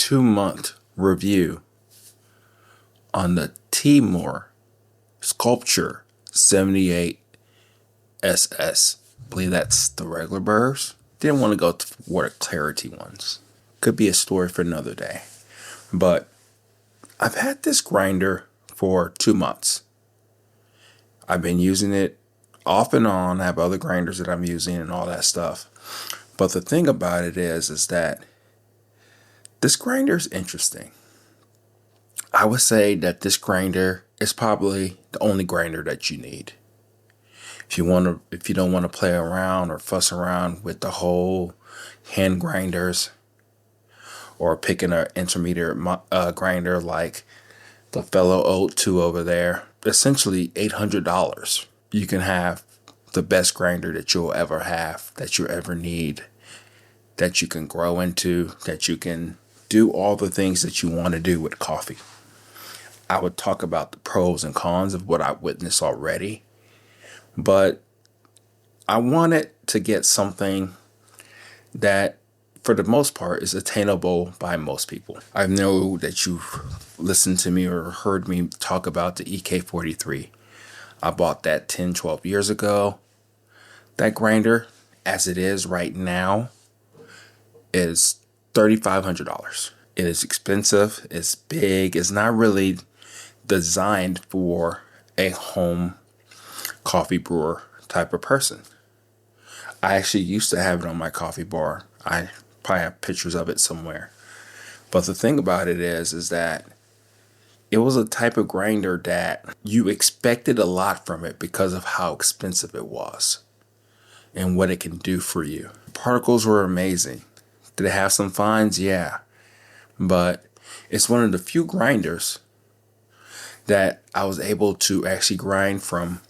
2-month review on the Timemore Sculptor 78 SS. I believe that's the regular burrs. Didn't want to go for the clarity ones. Could be a story for another day. But I've had this grinder for 2 months. I've been using it off and on. I have other grinders that I'm using and all that stuff. But the thing about it is that this grinder is interesting. I would say that this grinder is probably the only grinder that you need. If you don't want to play around or fuss around with the whole hand grinders, or picking an intermediate grinder like the Fellow Ode Gen over there, essentially $800. You can have the best grinder that you'll ever have, that you ever need, that you can grow into, that you can do all the things that you want to do with coffee. I would talk about the pros and cons of what I witnessed already, but I wanted to get something that, for the most part, is attainable by most people. I know that you've listened to me or heard me talk about the EK43. I bought that 10, 12 years ago. That grinder, as it is right now, is $3,500. It is expensive. It's big. It's not really designed for a home coffee brewer type of person. I actually used to have it on my coffee bar. I probably have pictures of it somewhere. But the thing about it is that it was a type of grinder that you expected a lot from it because of how expensive it was and what it can do for you. Particles were amazing. Did it have some fines? Yeah. But it's one of the few grinders that I was able to actually grind from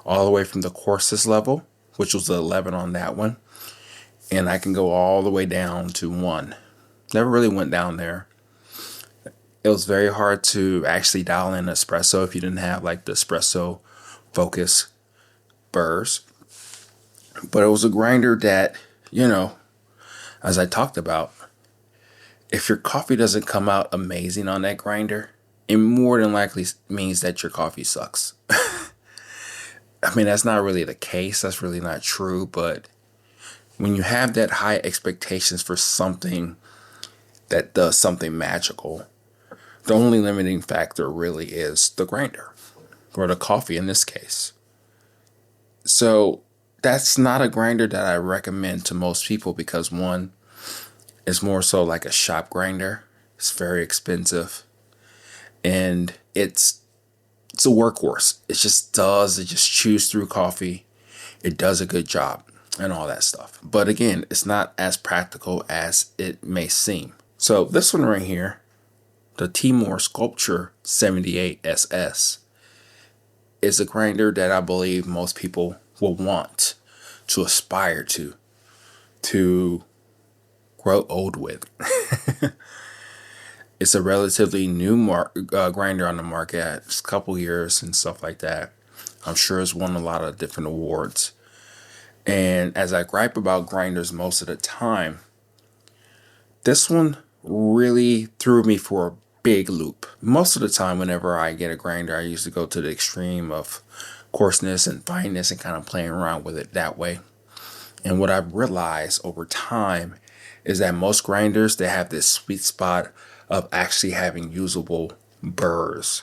all the way from the coarsest level, which was the 11 on that one. And I can go all the way down to 1. Never really went down there. It was very hard to actually dial in espresso if you didn't have like the espresso focus burrs. But it was a grinder that, as I talked about, if your coffee doesn't come out amazing on that grinder, it more than likely means that your coffee sucks. I mean, that's not really the case. That's really not true. But when you have that high expectations for something that does something magical, the only limiting factor really is the grinder, or the coffee in this case. So that's not a grinder that I recommend to most people because, one, it's more so like a shop grinder. It's very expensive. And it's a workhorse. It just chews through coffee. It does a good job and all that stuff. But again, it's not as practical as it may seem. So this one right here, the Timemore Sculptor 78 SS, is a grinder that I believe most people will want to aspire to grow old with. It's a relatively new grinder on the market. It's a couple years and stuff like that. I'm sure it's won a lot of different awards. And as I gripe about grinders most of the time, this one really threw me for a big loop. Most of the time, whenever I get a grinder, I usually go to the extreme of coarseness and fineness and kind of playing around with it that way. And what I've realized over time is that most grinders, they have this sweet spot of actually having usable burrs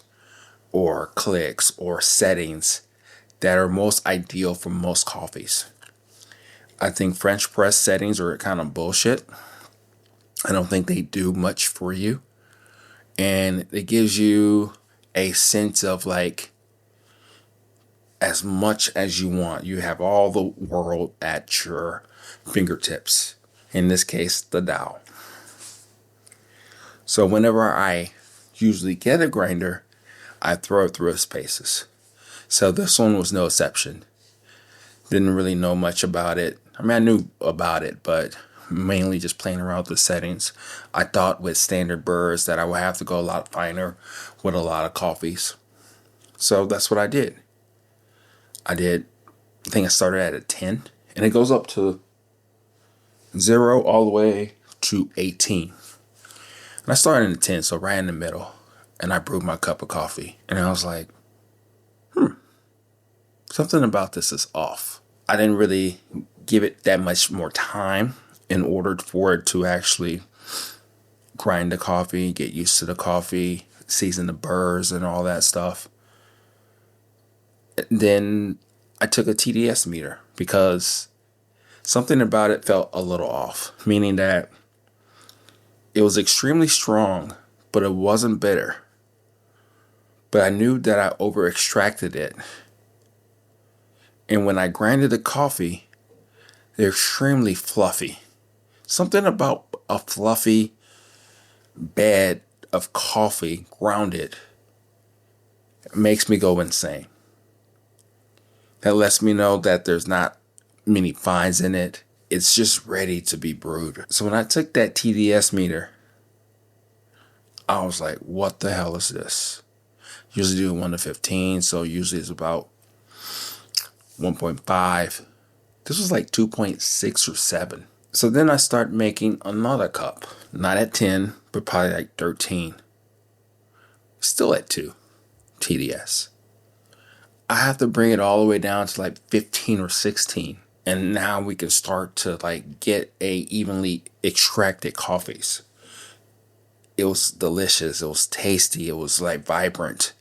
or clicks or settings that are most ideal for most coffees. I think French press settings are kind of bullshit. I don't think they do much for you. And it gives you a sense of like, as much as you want. You have all the world at your fingertips. In this case, the dial. So whenever I usually get a grinder, I throw it through its paces. So this one was no exception. Didn't really know much about it. I mean, I knew about it, but mainly just playing around with the settings. I thought with standard burrs that I would have to go a lot finer with a lot of coffees. So that's what I did. I think I started at a 10, and it goes up to 0 all the way to 18. And I started in the 10, so right in the middle. And I brewed my cup of coffee. And I was like, something about this is off. I didn't really give it that much more time in order for it to actually grind the coffee, get used to the coffee, season the burrs and all that stuff. Then I took a TDS meter because something about it felt a little off, meaning that it was extremely strong, but it wasn't bitter. But I knew that I over extracted it. And when I grinded the coffee, they're extremely fluffy. Something about a fluffy bed of coffee grounded makes me go insane. That lets me know that there's not many fines in it. It's just ready to be brewed. So when I took that TDS meter, I was like, what the hell is this? Usually do 1 to 15, so usually it's about 1.5. This was like 2.6 or 7. So then I start making another cup. Not at 10, but probably like 13. Still at 2 TDS. I have to bring it all the way down to like 15 or 16. And now we can start to like get a evenly extracted coffees. It was delicious. It was tasty. It was like vibrant.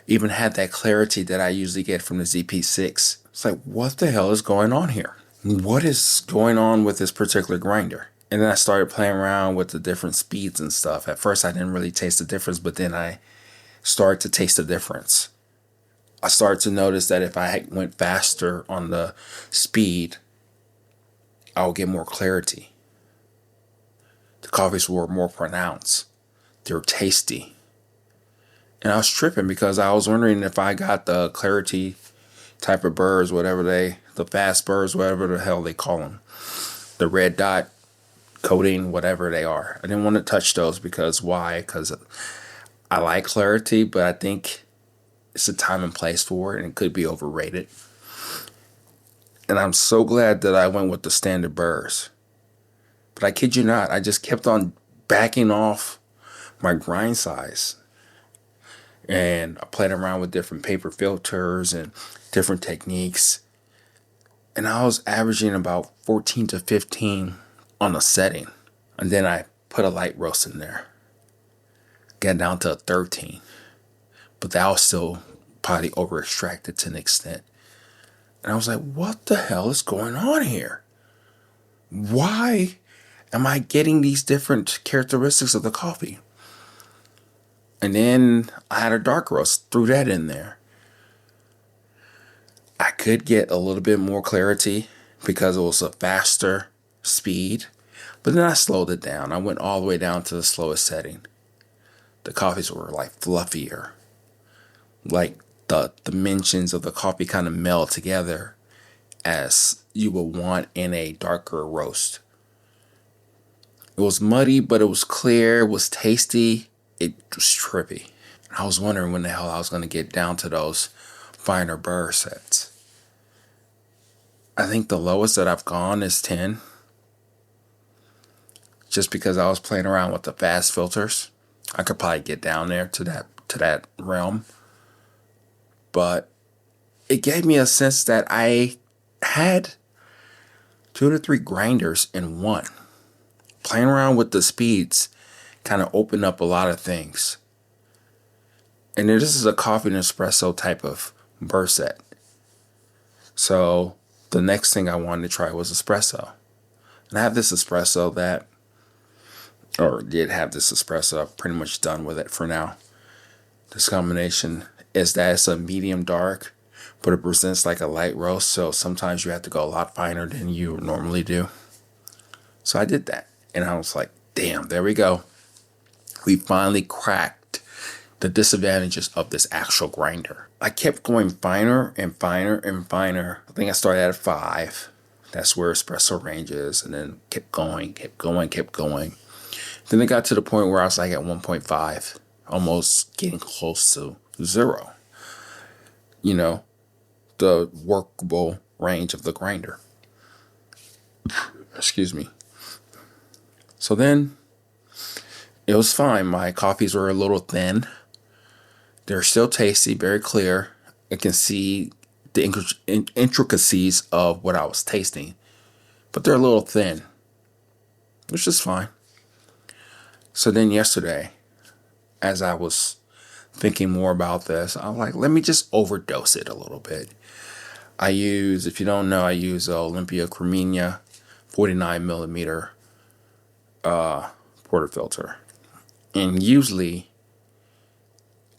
Even had that clarity that I usually get from the ZP6. It's like, what the hell is going on here? What is going on with this particular grinder? And then I started playing around with the different speeds and stuff. At first, I didn't really taste the difference, but then I started to taste the difference. I started to notice that if I went faster on the speed, I would get more clarity. The coffees were more pronounced. They were tasty. And I was tripping because I was wondering if I got the clarity type of burrs, the fast burrs, whatever the hell they call them. The red dot coating, whatever they are. I didn't want to touch those because why? Because I like clarity, but I think it's a time and place for it, and it could be overrated. And I'm so glad that I went with the standard burrs. But I kid you not, I just kept on backing off my grind size. And I played around with different paper filters and different techniques. And I was averaging about 14 to 15 on a setting. And then I put a light roast in there. Got down to 13. But that was still probably over extracted to an extent. And I was like, what the hell is going on here? Why am I getting these different characteristics of the coffee? And then I had a dark roast, threw that in there. I could get a little bit more clarity because it was a faster speed. But then I slowed it down. I went all the way down to the slowest setting. The coffees were like fluffier. Like the dimensions of the coffee kind of meld together as you would want in a darker roast. It was muddy, but it was clear. It was tasty. It was trippy. I was wondering when the hell I was going to get down to those finer burr sets. I think the lowest that I've gone is 10. Just because I was playing around with the fast filters. I could probably get down there to that realm. But it gave me a sense that I had 2 to 3 grinders in one. Playing around with the speeds kind of opened up a lot of things. And this is a coffee and espresso type of burr set. So the next thing I wanted to try was espresso. And I have this espresso did have this espresso. I'm pretty much done with it for now. This combination is that it's a medium dark, but it presents like a light roast. So sometimes you have to go a lot finer than you normally do. So I did that. And I was like, damn, there we go. We finally cracked the disadvantages of this actual grinder. I kept going finer and finer and finer. I think I started at 5. That's where espresso range is. And then kept going. Then it got to the point where I was like at 1.5, almost getting close to 0. The workable range of the grinder. Excuse me. So then It was fine. My coffees were a little thin. They're still tasty, very clear. I can see the intricacies of what I was tasting, but they're a little thin, which is fine. So then yesterday, as I was thinking more about this, I was like, let me just overdose it a little bit. If you don't know, I use Olympia Cremina 49 millimeter portafilter. And usually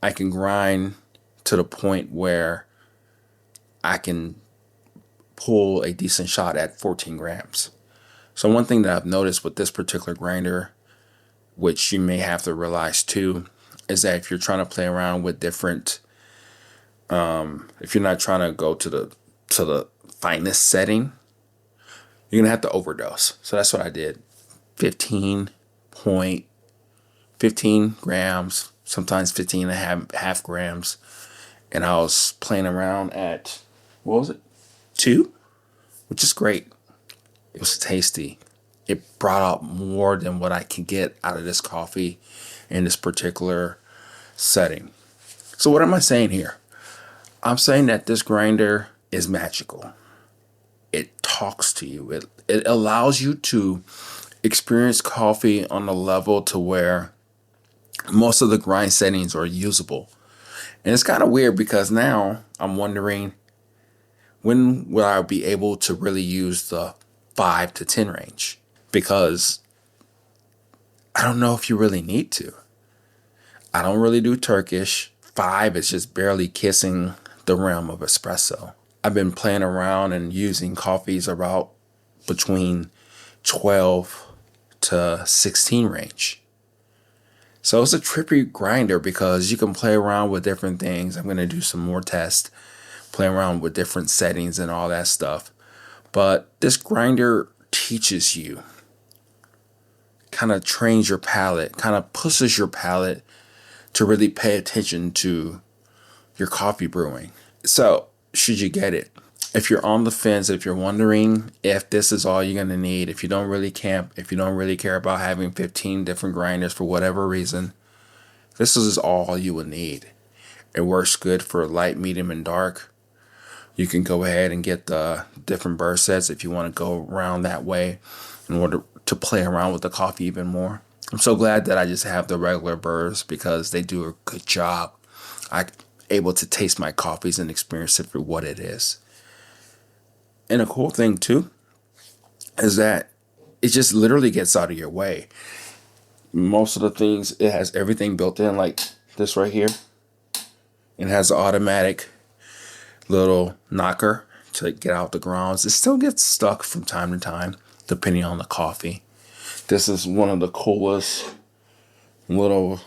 I can grind to the point where I can pull a decent shot at 14 grams. So one thing that I've noticed with this particular grinder, which you may have to realize too, is that if you're trying to play around with different, if you're not trying to go to the finest setting, you're gonna have to overdose. So that's what I did. 15 grams, sometimes 15 and a half grams. And I was playing around at, what was it? 2, which is great. It was tasty. It brought out more than what I can get out of this coffee in this particular setting. So what am I saying here? I'm saying that this grinder is magical. It talks to you. It allows you to experience coffee on a level to where most of the grind settings are usable. And it's kind of weird because now I'm wondering, when will I be able to really use the 5 to 10 range? Because I don't know if you really need to. I don't really do Turkish. 5 is just barely kissing the rim of espresso. I've been playing around and using coffees about between 12 to 16 range. So it's a trippy grinder because you can play around with different things. I'm going to do some more tests, play around with different settings and all that stuff. But this grinder teaches you, kind of trains your palate, kind of pushes your palate to really pay attention to your coffee brewing. So should you get it? If you're on the fence, if you're wondering if this is all you're going to need, if you don't really camp, if you don't really care about having 15 different grinders for whatever reason, this is all you will need. It works good for light, medium, and dark. You can go ahead and get the different burr sets if you want to go around that way in order to play around with the coffee even more. I'm so glad that I just have the regular burrs because they do a good job. I'm able to taste my coffees and experience it for what it is. And a cool thing too is that it just literally gets out of your way. Most of the things, it has everything built in, like this right here. It has an automatic little knocker to get out the grounds. It still gets stuck from time to time, depending on the coffee. This is one of the coolest little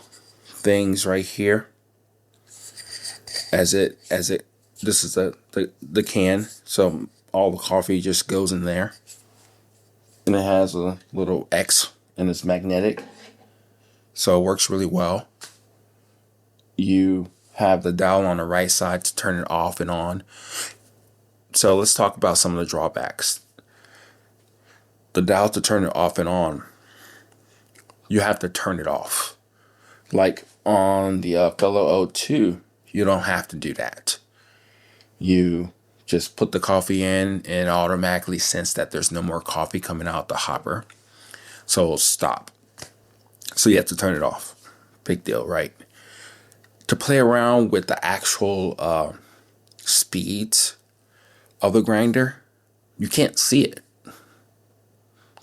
things right here. This is the can. So all the coffee just goes in there. And it has a little X and it's magnetic. So it works really well. You have the dial on the right side to turn it off and on. So let's talk about some of the drawbacks. The dial to turn it off and on, you have to turn it off. Like on the Fellow Ode 2, you don't have to do that. You just put the coffee in and automatically sense that there's no more coffee coming out the hopper. So it'll stop. So you have to turn it off. Big deal, right? To play around with the actual speeds of the grinder, you can't see it.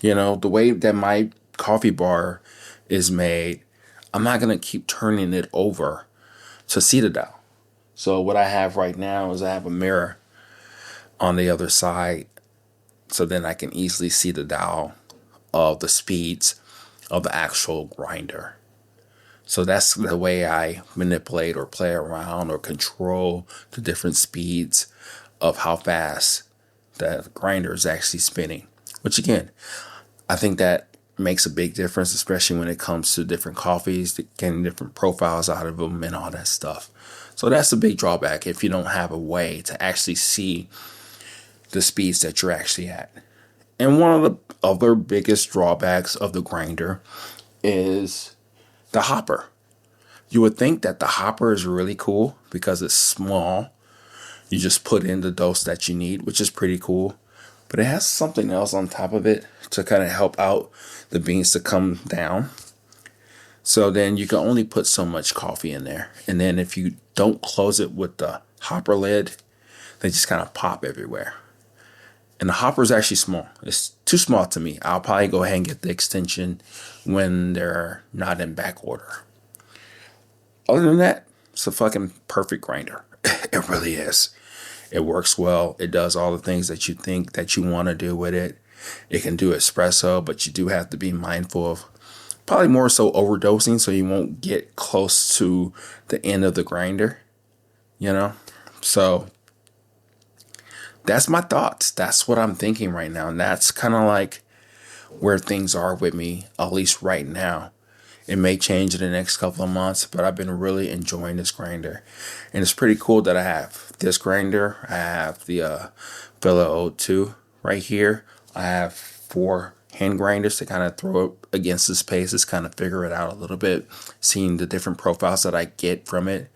You know, the way that my coffee bar is made, I'm not going to keep turning it over to see the dial. So what I have right now is I have a mirror on the other side, so then I can easily see the dial of the speeds of the actual grinder. So that's the way I manipulate or play around or control the different speeds of how fast the grinder is actually spinning. Which again, I think that makes a big difference, especially when it comes to different coffees, getting different profiles out of them and all that stuff. So that's the big drawback if you don't have a way to actually see the speeds that you're actually at. And one of the other biggest drawbacks of the grinder is the hopper. You would think that the hopper is really cool because it's small. You just put in the dose that you need, which is pretty cool. But it has something else on top of it to kind of help out the beans to come down. So then you can only put so much coffee in there. And then if you don't close it with the hopper lid, they just kind of pop everywhere. And the hopper is actually small. It's too small to me. I'll probably go ahead and get the extension when they're not in back order. Other than that, it's a fucking perfect grinder. It really is. It works well. It does all the things that you think that you want to do with it. It can do espresso, but you do have to be mindful of probably more so overdosing so you won't get close to the end of the grinder, you know? So that's my thoughts. That's what I'm thinking right now. And that's kind of like where things are with me, at least right now. It may change in the next couple of months, but I've been really enjoying this grinder. And it's pretty cool that I have this grinder. I have the Fellow Ode 2 right here. I have 4 hand grinders to kind of throw it against the spaces, kind of figure it out a little bit, seeing the different profiles that I get from it,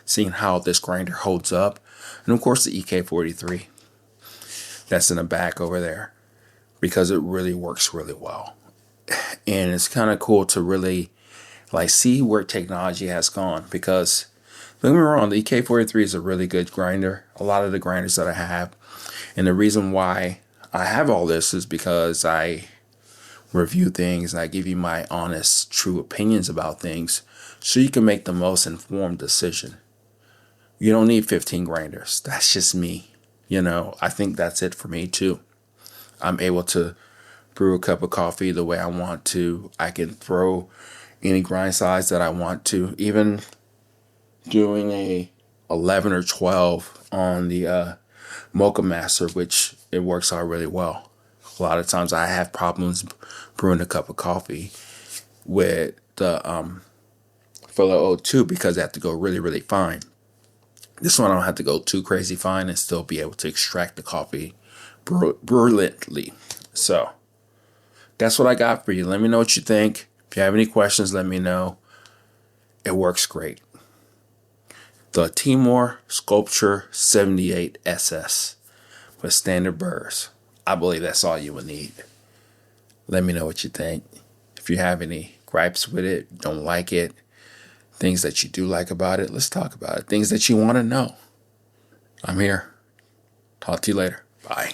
seeing how this grinder holds up. And of course the EK43 that's in the back over there, because it really works really well. And it's kind of cool to really like see where technology has gone, because don't get me wrong, the EK43 is a really good grinder. A lot of the grinders that I have, and the reason why I have all this is because I review things and I give you my honest, true opinions about things so you can make the most informed decision. You don't need 15 grinders. That's just me. You know, I think that's it for me too. I'm able to brew a cup of coffee the way I want to. I can throw any grind size that I want to. Even doing a 11 or 12 on the Mocha Master, which it works out really well. A lot of times I have problems brewing a cup of coffee with the Fellow Ode 2 because I have to go really, really fine. This one I don't have to go too crazy fine and still be able to extract the coffee brilliantly. So that's what I got for you. Let me know what you think. If you have any questions, let me know. It works great. The Timemore Sculptor 78 SS with standard burrs. I believe that's all you will need. Let me know what you think. If you have any gripes with it, don't like it, things that you do like about it, let's talk about it. Things that you want to know. I'm here. Talk to you later. Bye.